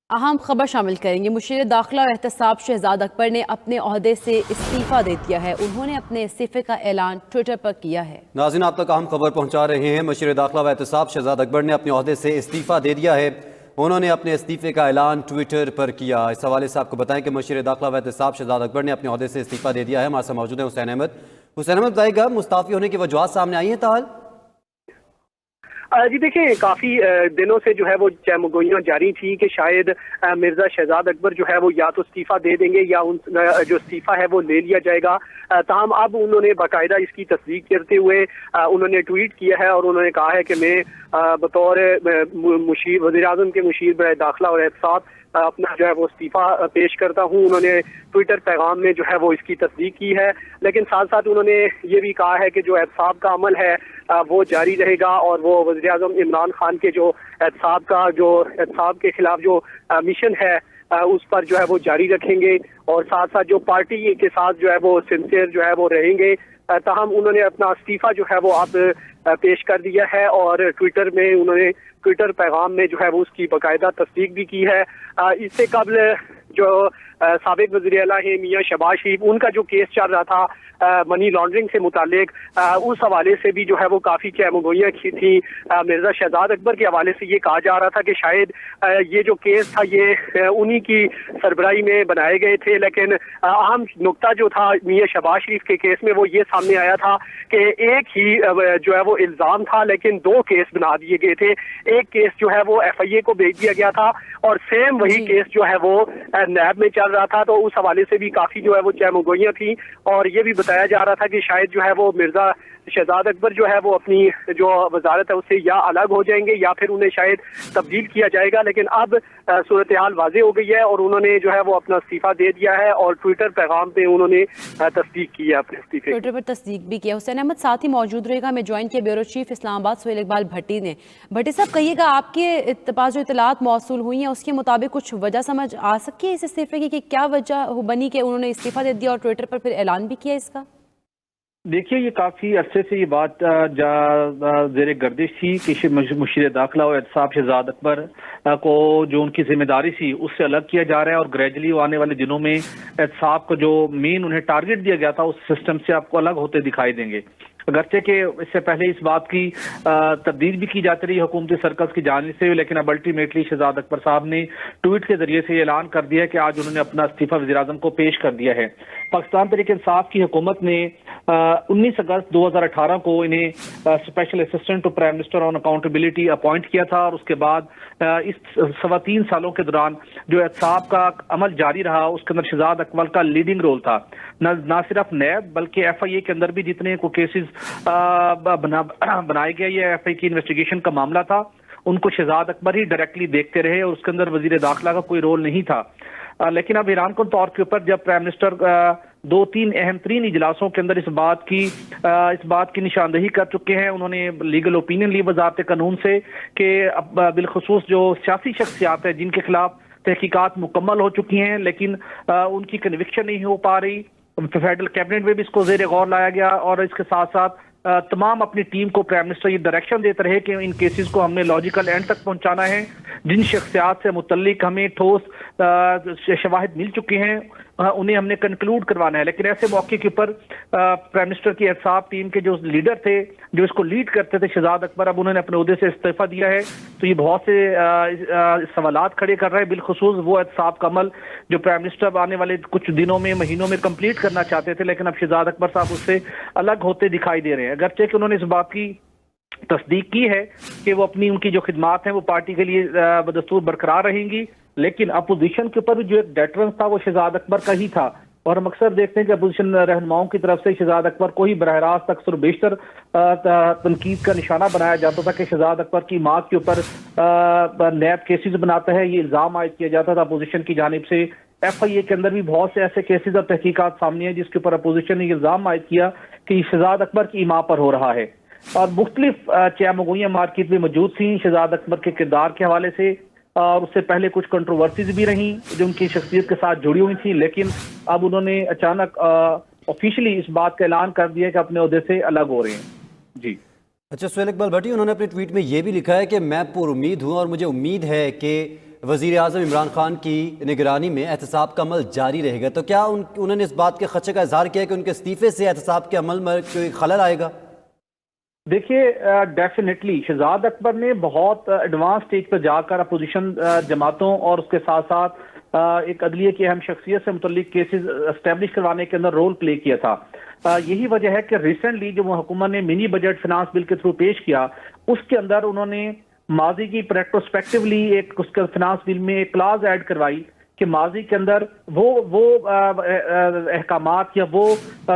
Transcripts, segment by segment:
अहम खबर शामिल करेंगे। मुशीर दाखिला और एहतसाब शहजाद अकबर ने अपने ओहदे से इस्तीफ़ा दे दिया है। उन्होंने अपने इस्तीफ़े का ऐलान ट्विटर पर किया है। नाज़रीन, आप तक अहम खबर पहुंचा रहे हैं। मुशीर दाखिला व एहतसाब शहजाद अकबर ने अपने ओहदे से इस्तीफ़ा दे दिया है। उन्होंने अपने इस्तीफ़े का ऐलान ट्विटर पर किया। इस हवाले से आपको बताएं कि मुशीर दाखिला व एहतसाब शहजाद अकबर ने अपने ओहदे से इस्तीफ़ा दे दिया है। हमारे साथ मौजूद हैं हुसैन अहमद। हुसैन अहमद, बताएगा मुस्ताफ़ी होने की वजूहत सामने आई हैं ताल? जी देखिए, काफ़ी दिनों से जो है वो चहमगोइयाँ जारी थी कि शायद मिर्ज़ा शहजाद अकबर जो है वो या तो इस्तीफ़ा दे देंगे या उन जो इस्तीफ़ा है वो ले लिया जाएगा। ताहम अब उन्होंने बाकायदा इसकी तस्दीक करते हुए उन्होंने ट्वीट किया है और उन्होंने कहा है कि मैं बतौर मुशीर वज़ीर-ए-आज़म के मुशीर बराए दाखिला और एहतसाब अपना जो है वो इस्तीफ़ा पेश करता हूँ। उन्होंने ट्विटर पैगाम में जो है वो इसकी तस्दीक की है, लेकिन साथ साथ उन्होंने ये भी कहा है कि जो एहतसाब का अमल है वो जारी रहेगा और वो वज़ीर-ए-आज़म इमरान खान के जो एहतसाब के खिलाफ जो मिशन है उस पर जो है वो जारी रखेंगे और साथ साथ जो पार्टी के साथ जो है वो सिंसियर जो है वो रहेंगे। ताहम उन्होंने अपना इस्तीफ़ा जो है वो अब पेश कर दिया है और ट्विटर पैगाम में जो है वो उसकी बाकायदा तस्दीक भी की है। इससे कबल जो साबिक वज़ीर आला है मियां शहबाज शरीफ, उनका जो केस चल रहा था मनी लॉन्ड्रिंग से मुतालिक, उस हवाले से भी जो है वो काफ़ी चहमगोइयाँ की थी। मिर्ज़ा शहजाद अकबर के हवाले से ये कहा जा रहा था कि शायद ये जो केस था ये उन्हीं की सरबराही में बनाए गए थे, लेकिन अहम नुक्ता जो था मियां शहबाज शरीफ के केस में वो ये सामने आया था कि एक ही जो है वो इल्ज़ाम था लेकिन दो केस बना दिए गए थे। एक केस जो है वो FIA को भेज दिया गया था और सेम वही केस जो है वो नैब में चल रहा था। तो उस हवाले से भी काफ़ी जो है वो चहमगोइयाँ थी और ये भी बताया जा रहा था कि शायद जो है वो मिर्ज़ा शहजाद अकबर जो है वो अपनी जो वजारत है उससे या अलग हो जाएंगे या फिर उन्हें शायद तब्दील किया जाएगा। लेकिन अब सूरत हाल वाज़ेह हो गई है और उन्होंने जो है वो अपना इस्तीफ़ा दे दिया है और ट्विटर पैगाम पे उन्होंने तस्दीक की है अपने इस्तीफे। ट्विटर पर तस्दीक भी किया। हुसैन अहमद साथ ही मौजूद रहेगा। हमें ज्वाइन किया ब्यूरो चीफ इस्लामाबाद सुहेल इकबाल भट्टी ने। भट्टी साहब, कहिएगा, आपके पास जो इतलात मौसूल हुई हैं उसके मुताबिक कुछ वजह समझ आ सकी है इस इस्तीफे की कि क्या वजह बनी कि उन्होंने इस्तीफ़ा दे दिया और ट्विटर पर फिर ऐलान भी किया इसका? देखिए, ये काफ़ी अरसे से ये बात ज़ेर गर्दिश थी कि मुशीर दाखिला और एहतसाब शहजाद अकबर को जो उनकी जिम्मेदारी थी उससे अलग किया जा रहा है और ग्रेजुअली आने वाले दिनों में एहतसाब को जो मेन उन्हें टारगेट दिया गया था उस सिस्टम से आपको अलग होते दिखाई देंगे। अगरचे कि इससे पहले इस बात की तब्दील भी की जाती रही हुकूमती सर्कस की जानिब से, लेकिन अब अल्टीमेटली शहजाद अकबर साहब ने ट्वीट के जरिए से ऐलान कर दिया है कि आज उन्होंने अपना इस्तीफा वज़ीर-ए-आज़म को पेश कर दिया है। पाकिस्तान तहरीक इंसाफ की हुकूमत ने 19 अगस्त 2018 को इन्हें special assistant to prime minister on accountability appoint किया था और उसके बाद इस 3.25 सालों के दौरान जो एहतसाब का अमल जारी रहा उसके अंदर शहजाद अकबर का लीडिंग रोल था। न सिर्फ नैब बल्कि FIA के अंदर भी जितने को केसेस बनाए गए, ये FIA की इन्वेस्टिगेशन का मामला था, उनको शहजाद अकबर ही डायरेक्टली देखते रहे और उसके अंदर वजीर दाखिला का कोई रोल नहीं था। लेकिन अब ईरान को तौर के ऊपर जब प्राइम मिनिस्टर 2-3 अहम तरीन इजलासों के अंदर इस बात की निशानदही कर चुके हैं, उन्होंने लीगल ओपिनियन ली वजारत कानून से कि बिलखुसूस जो सियासी शख्सियात है जिनके खिलाफ तहकीकात मुकम्मल हो चुकी हैं लेकिन उनकी कन्विक्शन नहीं हो पा रही, फेडरल कैबिनेट में भी इसको ज़ेर गौर लाया गया और इसके साथ साथ तमाम अपनी टीम को प्राइम मिनिस्टर ये डायरेक्शन देते रहे कि इन केसेस को हमने लॉजिकल एंड तक पहुंचाना है। जिन शख्सियात से मुतल्लिक हमें ठोस शवाहिद मिल चुके हैं उन्हें हमने कंक्लूड करवाना है। लेकिन ऐसे मौके के ऊपर प्राइम मिनिस्टर की एहतसाब टीम के जो लीडर थे, जो इसको लीड करते थे शहजाद अकबर, अब उन्होंने अपने ओहदे से इस्तीफा दिया है। तो ये बहुत से सवालात खड़े कर रहे हैं, बिलखुसूस वो एहतसाब का अमल जो प्राइम मिनिस्टर आने वाले कुछ दिनों में महीनों में कंप्लीट करना चाहते थे, लेकिन अब शहजाद अकबर साहब उससे अलग होते दिखाई दे रहे हैं। अगरचे कि उन्होंने इस बात की तस्दीक की है कि वो अपनी उनकी जो खिदमात हैं वो पार्टी के लिए बदस्तूर बरकरार रहेंगी, लेकिन अपोजिशन के ऊपर भी जो एक डेटरेंस था वो शहजाद अकबर का ही था। और हम अक्सर देखते हैं कि अपोजिशन रहनुमाओं की तरफ से शहजाद अकबर को ही बरह रास्त अक्सर बेशतर तनकीद का निशाना बनाया जाता था कि शहजाद अकबर की माँ के ऊपर नैब केसेस बनाता है, ये इल्ज़ाम आयद किया जाता था अपोजिशन की जानिब से। FIA के अंदर भी बहुत से ऐसे केसेस और तहकीकात सामने हैं जिसके ऊपर अपोजिशन ने इल्ज़ाम आयद किया कि शहजाद अकबर की माँ पर हो रहा है। और मुख्तलिफ चहमगोइयाँ मार्केट में मौजूद थी शहजाद अकबर के किरदार के हवाले से और उससे पहले कुछ कंट्रोवर्सीज भी रहीं जो उनकी शख्सियत के साथ जुड़ी हुई थी, लेकिन अब उन्होंने अचानक ऑफिशियली इस बात का ऐलान कर दिया कि अपने ओहदे से अलग हो रहे हैं। जी अच्छा सुहेल इकबाल भट्टी, उन्होंने अपने ट्वीट में ये भी लिखा है कि मैं पुरुमीद हूँ और मुझे उम्मीद है कि وزیر اعظم عمران خان کی نگرانی میں احتساب کا عمل جاری رہے گا، تو کیا انہوں نے اس بات کے خدشے کا اظہار کیا کہ ان کے استعفے سے احتساب کے عمل میں کوئی خلل آئے گا؟ دیکھیے ڈیفینیٹلی شہزاد اکبر نے بہت ایڈوانس سٹیج پر جا کر اپوزیشن جماعتوں اور اس کے ساتھ ساتھ ایک عدلیہ کی اہم شخصیت سے متعلق کیسز اسٹیبلش کروانے کے اندر رول پلے کیا تھا. یہی وجہ ہے کہ ریسنٹلی جو حکومت نے منی بجٹ فنانس بل کے تھرو پیش کیا، اس کے اندر انہوں نے ماضی کی پریٹروسپیکٹولی ایک اس کے فنانس بل میں ایک کلاز ایڈ کروائی کہ ماضی کے اندر وہ احکامات یا وہ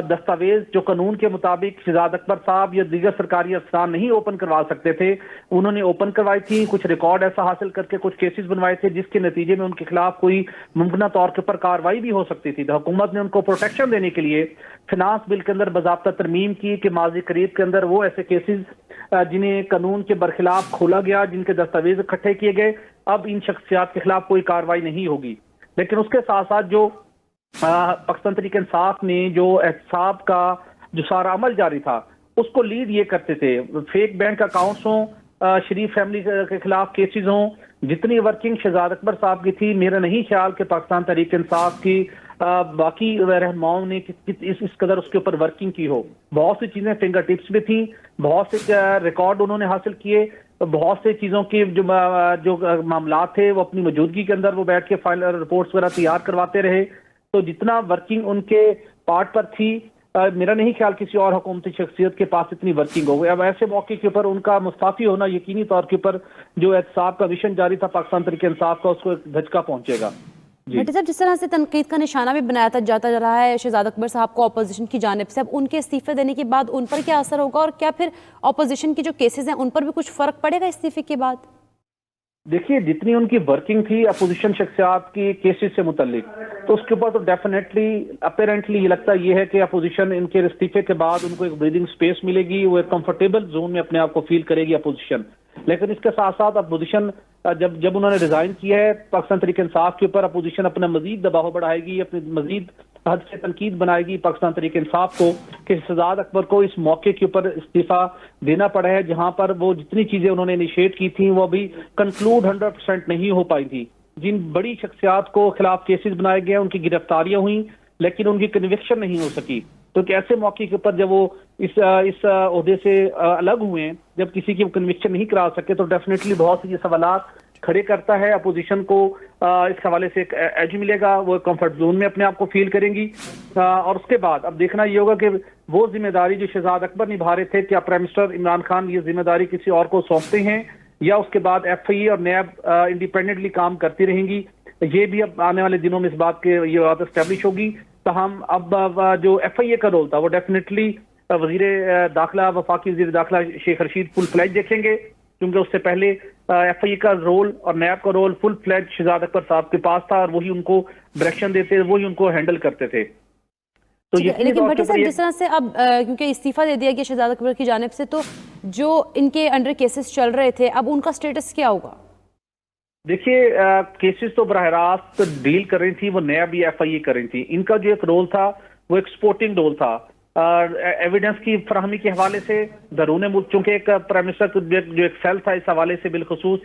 دستاویز جو قانون کے مطابق شہزاد اکبر صاحب یا دیگر سرکاری افسران نہیں اوپن کروا سکتے تھے، انہوں نے اوپن کروائی تھی. کچھ ریکارڈ ایسا حاصل کر کے کچھ کیسز بنوائے تھے جس کے نتیجے میں ان کے خلاف کوئی ممکنہ طور کے اوپر کارروائی بھی ہو سکتی تھی. تو حکومت نے ان کو پروٹیکشن دینے کے لیے فنانس بل کے اندر باضابطہ ترمیم کی کہ ماضی قریب کے اندر وہ ایسے کیسز جنہیں قانون کے برخلاف کھولا گیا، جن کے دستاویز اکٹھے کیے گئے، اب ان شخصیات کے خلاف کوئی کارروائی نہیں ہوگی. لیکن اس کے ساتھ ساتھ جو پاکستان تحریک انصاف نے جو احتساب کا جو سارا عمل جاری تھا اس کو لیڈ یہ کرتے تھے، فیک بینک اکاؤنٹس ہوں، شریف فیملی کے خلاف کیسز ہوں، جتنی ورکنگ شہزاد اکبر صاحب کی تھی، میرا نہیں خیال کہ پاکستان تحریک انصاف کی باقی رہنماؤں نے اس قدر اس کے اوپر ورکنگ کی ہو. بہت سی چیزیں فنگر ٹپس بھی تھیں، بہت سے ریکارڈ انہوں نے حاصل کیے، بہت سے چیزوں کی جو معاملات تھے وہ اپنی موجودگی کے اندر وہ بیٹھ کے فائنل رپورٹس وغیرہ تیار کرواتے رہے. تو جتنا ورکنگ ان کے پارٹ پر تھی، میرا نہیں خیال کسی اور حکومتی شخصیت کے پاس اتنی ورکنگ ہو گئی. اب ایسے موقع کے اوپر ان کا مستعفی ہونا یقینی طور کے اوپر جو احتساب کا مشن جاری تھا پاکستان تحریک انصاف کا، اس کو ایک دھچکا پہنچے گا. بھٹی صاحب، جس طرح سے تنقید کا نشانہ بھی بنایا جاتا رہا ہے شہزاد اکبر صاحب کو اپوزیشن کی جانب سے، اب ان کے استعفے دینے کے بعد ان پر کیا اثر ہوگا، اور کیا پھر اپوزیشن کے جو کیسز ہیں ان پر بھی کچھ فرق پڑے گا استعفے کے بعد؟ دیکھیے جتنی ان کی ورکنگ تھی اپوزیشن شخصیات کی کیسز سے متعلق، تو اس کے اوپر تو ڈیفینیٹلی اپیرنٹلی یہ لگتا یہ ہے کہ اپوزیشن ان کے استعفے کے بعد ان کو ایک بریدنگ سپیس ملے گی، وہ ایک کمفرٹیبل زون میں اپنے آپ کو فیل کرے گی اپوزیشن. لیکن اس کے ساتھ ساتھ اپوزیشن جب انہوں نے ریزائن کیا ہے پاکستان تحریک انصاف کے اوپر، اپوزیشن اپنا مزید دباؤ بڑھائے گی، اپنی مزید حد سے تنقید بنائے گی پاکستان تحریک انصاف کو کہ شہزاد اکبر کو اس موقع کے اوپر استعفیٰ دینا پڑا ہے، جہاں پر وہ جتنی چیزیں انہوں نے انیشیٹ کی تھیں وہ ابھی کنکلوڈ 100% نہیں ہو پائی تھی. جن بڑی شخصیات کو خلاف کیسز بنائے گئے، ان کی گرفتاریاں ہوئیں لیکن ان کی کنوکشن نہیں ہو سکی. تو کہ ایسے موقع کے اوپر جب وہ اس عہدے سے الگ ہوئے ہیں، جب کسی کی کنوکشن نہیں کرا سکے، تو ڈیفینیٹلی بہت سے یہ سوالات کھڑے کرتا ہے. اپوزیشن کو اس حوالے سے ایک ایج ملے گا، وہ کمفرٹ زون میں اپنے آپ کو فیل کریں گی. اور اس کے بعد اب دیکھنا یہ ہوگا کہ وہ ذمہ داری جو شہزاد اکبر نبھا رہے تھے، کیا پرائم منسٹر عمران خان یہ ذمہ داری کسی اور کو سونپتے ہیں، یا اس کے بعد ایف آئی اے اور نیب انڈیپینڈنٹلی کام کرتی رہیں گی. یہ بھی اب آنے والے دنوں میں اس بات کے یہ بات اسٹیبلش ہوگی. تاہم اب جو ایف آئی اے کا رول تھا وہ ڈیفینیٹلی وزیر داخلہ، وفاقی وزیر داخلہ شیخ رشید فل فلیج دیکھیں گے، کیونکہ اس سے پہلے ایف آئی اے کا رول اور نیب کا رول فل فلیج شہزاد اکبر صاحب کے پاس تھا، اور وہی ان کو ڈائریکشن دیتے، وہی ان کو ہینڈل کرتے تھے. لیکن بھٹی صاحب جس طرح سے اب کیونکہ استعفیٰ دے دیا گیا شہزاد اکبر کی جانب سے، تو جو ان کے انڈر کیسز چل رہے تھے اب ان کا سٹیٹس کیا ہوگا؟ دیکھیے کیسز تو براہ راست ڈیل کر رہی تھی وہ نیب یا ایف آئی اے کر رہی تھی. ان کا جو ایک رول تھا وہ ایک سپورٹنگ رول تھا ایویڈنس کی فراہمی کے حوالے سے بیرون ملک، چونکہ ایک پرائم منسٹر جو ایک سیل تھا اس حوالے سے، بالخصوص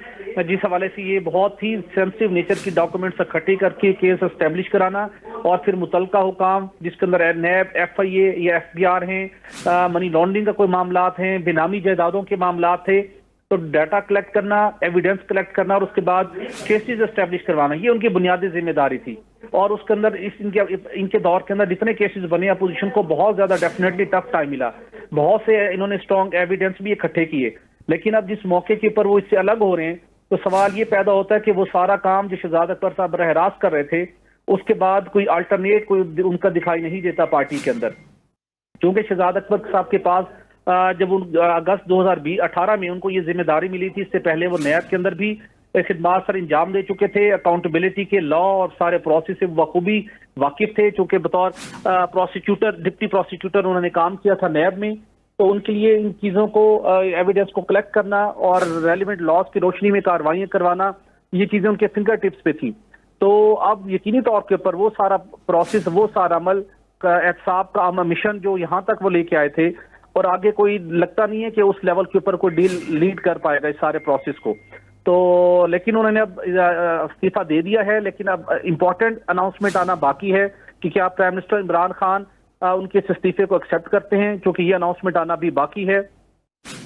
جس حوالے سے یہ بہت ہی سینسٹیو نیچر کی ڈاکومنٹس اکٹھی کر کے کیس اسٹیبلش کرانا، اور پھر متعلقہ حکام جس کے اندر نیب، ایف آئی اے یا ایف بی آر ہیں، منی لانڈرنگ کا کوئی معاملات ہیں، بینامی جائیدادوں کے معاملات تھے، تو ڈیٹا کلیکٹ کرنا، ایویڈنس کلیکٹ کرنا، اور اس کے بعد کیسز اسٹیبلش کروانا، یہ ان کی بنیادی ذمہ داری تھی. اور اس کے اندر ان کے دور کے اندر جتنے کیسز بنے، اپوزیشن کو بہت زیادہ ڈیفینیٹلی ٹف ٹائم ملا، بہت سے انہوں نے اسٹرانگ ایویڈنس بھی اکٹھے کیے. لیکن اب جس موقع کے اوپر وہ اس سے الگ ہو رہے ہیں، تو سوال یہ پیدا ہوتا ہے کہ وہ سارا کام جو شہزاد اکبر صاحب براہ راست کر رہے تھے، اس کے بعد کوئی آلٹرنیٹ کوئی ان کا دکھائی نہیں دیتا پارٹی کے اندر. کیونکہ شہزاد اکبر صاحب کے پاس جب اگست 2018 میں ان کو یہ ذمہ داری ملی تھی، اس سے پہلے وہ نیب کے اندر بھی خدمات سر انجام دے چکے تھے، اکاؤنٹیبلٹی کے لا اور سارے پروسیس سے بخوبی واقف تھے، چونکہ بطور پروسیکیوٹر، ڈپٹی پروسیکیوٹر انہوں نے کام کیا تھا نیب میں. تو ان کے لیے ان چیزوں کو ایویڈنس کو کلیکٹ کرنا اور ریلیونٹ لاز کی روشنی میں کارروائیاں کروانا، یہ چیزیں ان کے فنگر ٹپس پہ تھیں. تو اب یقینی طور کے اوپر وہ سارا پروسیس، وہ سارا عمل، احتساب کا مشن جو یہاں تک وہ لے کے آئے تھے، اور آگے کوئی لگتا نہیں ہے کہ اس لیول کے اوپر کوئی ڈیل لیڈ کر پائے گا اس سارے پروسیس کو. तो लेकिन उन्होंने अब इस्तीफा दे दिया है, लेकिन अब इम्पोर्टेंट अनाउंसमेंट आना बाकी है कि क्या प्राइम मिनिस्टर इमरान खान उनके इस इस्तीफे को एक्सेप्ट करते हैं, क्योंकि ये अनाउंसमेंट आना भी बाकी है।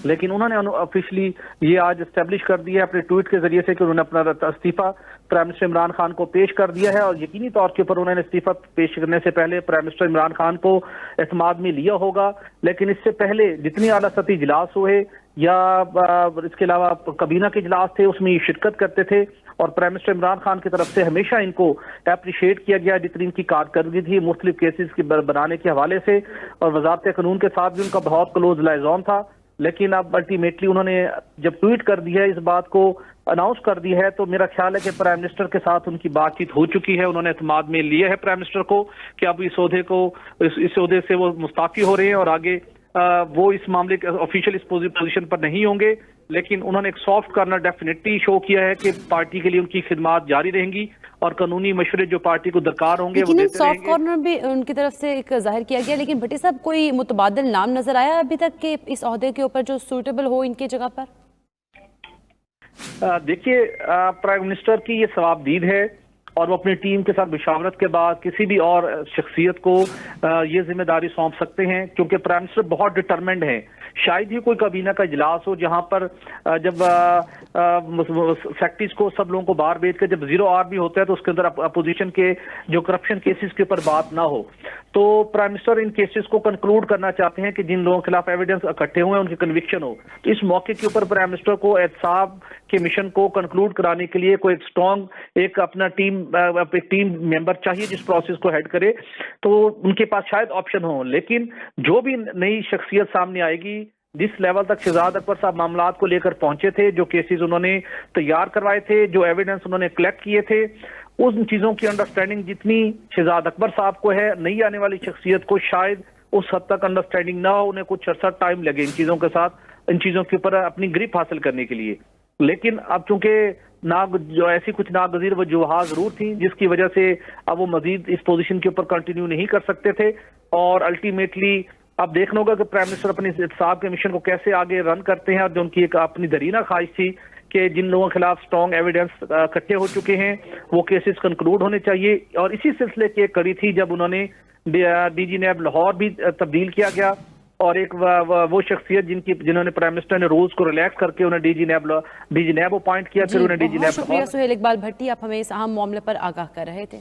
लेकिन उन्होंने ऑफिशियली ये आज एस्टेब्लिश कर दिया है अपने ट्वीट के जरिए से कि उन्होंने अपना इस्तीफा प्राइम मिनिस्टर इमरान खान को पेश कर दिया है, और यकीनी तौर के ऊपर उन्होंने इस्तीफा पेश करने से पहले प्राइम मिनिस्टर इमरान खान को एतमाद में लिया होगा। लेकिन इससे पहले जितनी आला सतही इजलास हुए या इसके अलावा कबीना के इजलास थे, उसमें ये शिरकत करते थे, और प्राइम मिनिस्टर इमरान खान की तरफ से हमेशा इनको अप्रिशिएट किया गया जितनी इनकी कारकर्दगी थी मुख्तलिफ केसेस की बनाने के हवाले से, और वजारत कानून के साथ भी उनका बहुत क्लोज लाइजॉन था। लेकिन अब अल्टीमेटली उन्होंने जब ट्वीट कर दिया है, इस बात को अनाउंस कर दी है, तो मेरा ख्याल है कि प्राइम मिनिस्टर के साथ उनकी बातचीत हो चुकी है। उन्होंने एतमाद में लिया है प्राइम मिनिस्टर को कि अब इस ओहदे से वो मुस्ताफी हो रहे हैं, और आगे वो इस मामले के ऑफिशियल इस पोजीशन पर नहीं होंगे। लेकिन उन्होंने एक सॉफ्ट कॉर्नर डेफिनेटली शो किया है कि पार्टी के लिए उनकी खिदमत जारी रहेंगी, और कानूनी मशवरे जो पार्टी को दरकार होंगे वो देते सॉफ्ट कॉर्नर भी उनकी तरफ से एक जाहिर किया गया। लेकिन भट्टी साहब, कोई मुतबादिल नाम नजर आया अभी तक कि इस ओहदे के ऊपर जो सूटेबल हो इनकी जगह पर? देखिए, प्राइम मिनिस्टर की ये सवाबदीद है, और वो अपनी टीम के साथ मुशावरत के बाद किसी भी और शख्सियत को ये जिम्मेदारी सौंप सकते हैं, क्योंकि प्राइम मिनिस्टर बहुत डिटरमेंड है। शायद ही कोई कबीना का इजलास हो जहां पर जब फैक्ट्रीज को सब लोगों को बाहर भेज कर जब 0 आर भी होता है तो उसके अंदर अपोजिशन के जो करप्शन केसेस के ऊपर बात ना हो। तो प्राइम मिनिस्टर इन केसेस को कंक्लूड करना चाहते हैं कि जिन लोगों के खिलाफ एविडेंस इकट्ठे हुए हैं उनकी कन्विक्शन हो। तो इस मौके के ऊपर प्राइम मिनिस्टर को एहतसाब के मिशन को कंक्लूड कराने के लिए कोई एक स्ट्रॉन्ग एक अपना टीम मेंबर चाहिए जिस प्रोसेस को हेड करे, तो उनके पास शायद ऑप्शन हो। लेकिन जो भी नई शख्सियत सामने आएगी, जिस लेवल तक शहजाद अकबर साहब मामलात को लेकर पहुंचे थे, जो केसेस उन्होंने तैयार करवाए थे, जो एविडेंस उन्होंने कलेक्ट किए थे, उन चीजों की अंडरस्टैंडिंग जितनी शहजाद अकबर साहब को है, नई आने वाली शख्सियत को शायद उस हद तक अंडरस्टैंडिंग ना हो। उन्हें कुछ अर्सा टाइम लगे इन चीजों के साथ, इन चीजों के ऊपर अपनी ग्रिप हासिल करने के लिए। लेकिन अब चूंकि जो ऐसी कुछ नागजीर वजूहात जरूर थी जिसकी वजह से अब वो मजीद इस पोजीशन के ऊपर कंटिन्यू नहीं कर सकते थे, और अल्टीमेटली अब देखना होगा कि प्राइम मिनिस्टर अपने एहतसाब के मिशन को कैसे आगे रन करते हैं। और जो उनकी एक अपनी दरीना ख्वाहिश थी कि जिन लोगों के खिलाफ स्ट्रॉन्ग एविडेंस इकट्ठे हो चुके हैं वो केसेस कंक्लूड होने चाहिए, और इसी सिलसिले की एक कड़ी थी जब उन्होंने डीजी नैब लाहौर भी तब्दील किया गया, और एक वो शख्सियत जिन्होंने प्राइम मिनिस्टर ने रूल्स को रिलैक्स करके उन्हें डीजी नैब अपॉइंट किया, फिर उन्हें डीजी नैब। शुक्रिया सुहेल इकबाल भट्टी, आप हमें इस अहम मामले पर आगाह कर रहे थे।